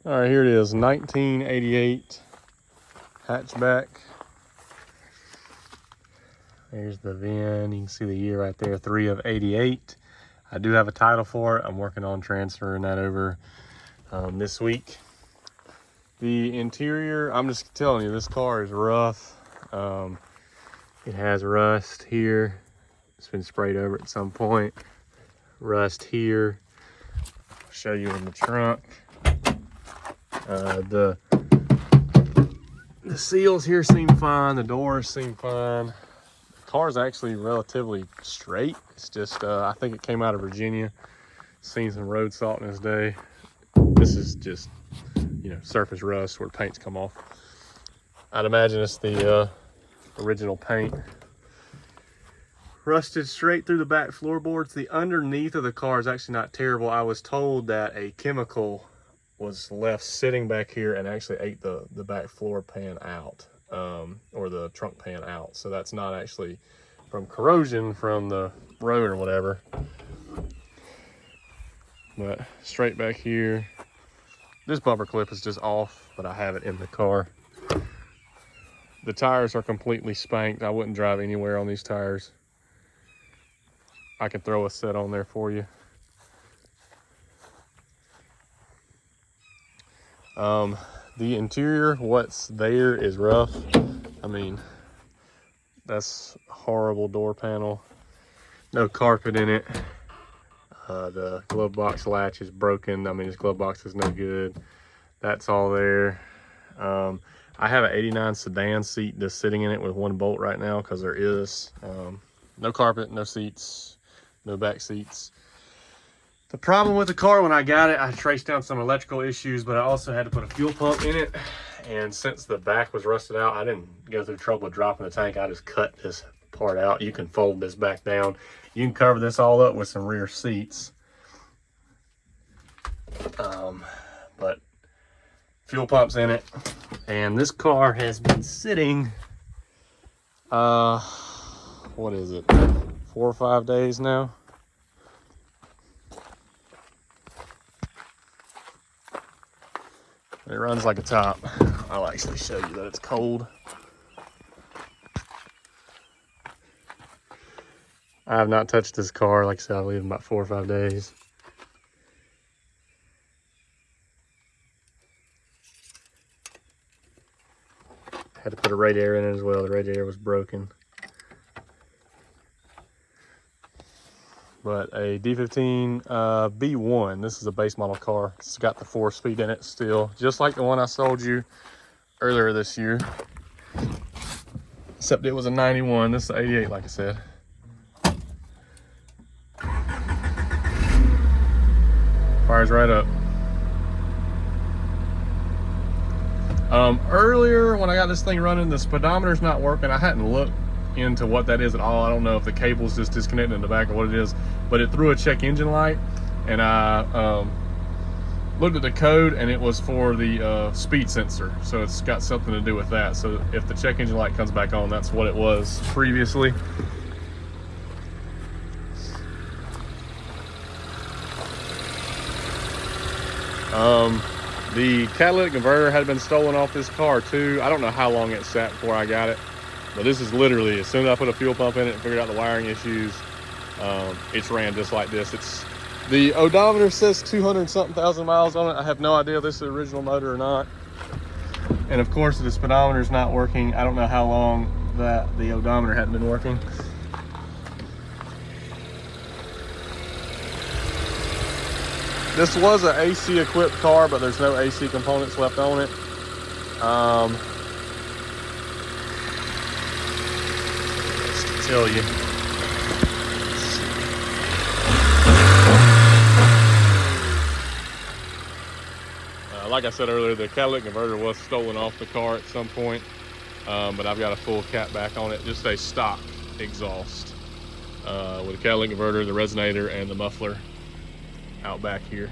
All right, here it is, 1988 hatchback. There's the VIN. You can see the year right there, 3 of 88. I do have a title for it. I'm working on transferring that over this week. The interior, I'm just telling you, this car is rough. It has rust here. It's been sprayed over at some point. Rust here. I'll show you in the trunk. The seals here seem fine. The doors seem fine. The car's actually relatively straight. It's just, I think it came out of Virginia. Seen some road salt in its day. This is just, you know, surface rust where paint's come off. I'd imagine it's the original paint. Rusted straight through the back floorboards. The underneath of the car is actually not terrible. I was told that a chemical was left sitting back here and actually ate the back floor pan out, or the trunk pan out. So that's not actually from corrosion from the road or whatever. But straight back here, this bumper clip is just off, but I have it in the car. The tires are completely spanked. I wouldn't drive anywhere on these tires. I can throw a set on there for you. The interior, what's there is rough. I mean, that's a horrible door panel. No carpet in it. The glove box latch is broken. I mean, this glove box is no good. That's all there. I have an 89 sedan seat just sitting in it with one bolt right now because there is no carpet, no seats, no back seats. The problem with the car when I got it, I traced down some electrical issues, but I also had to put a fuel pump in it. And since the back was rusted out, I didn't go through trouble with dropping the tank. I just cut this part out. You can fold this back down. You can cover this all up with some rear seats. But fuel pump's in it. And this car has been sitting, what is it, 4 or 5 days now? It runs like a top. I'll actually show you that it's cold. I have not touched this car. Like I said, I'll leave it about 4 or 5 days. Had to put a radiator in it as well. The radiator was broken. But a D15 B1, this is a base model car. It's got the 4-speed in it still, just like the one I sold you earlier this year. Except it was a 91, this is 88 like I said. Fires right up. Earlier when I got this thing running, the speedometer's not working. I hadn't looked into what that is at all. I don't know if the cable's just disconnected in the back or what it is, but it threw a check engine light, and I looked at the code and it was for the speed sensor, so it's got something to do with that. So if the check engine light comes back on, that's what it was previously. The catalytic converter had been stolen off this car too. I don't know how long it sat before I got it, but this is literally, as soon as I put a fuel pump in it and figured out the wiring issues, it's ran just like this. The odometer says 200-something thousand miles on it. I have no idea if this is the original motor or not. And of course, the speedometer is not working. I don't know how long that the odometer hadn't been working. This was an AC equipped car, but there's no AC components left on it. Just to tell you. Like I said earlier, the catalytic converter was stolen off the car at some point, but I've got a full cap back on it, just a stock exhaust with a catalytic converter, the resonator, and the muffler out back here.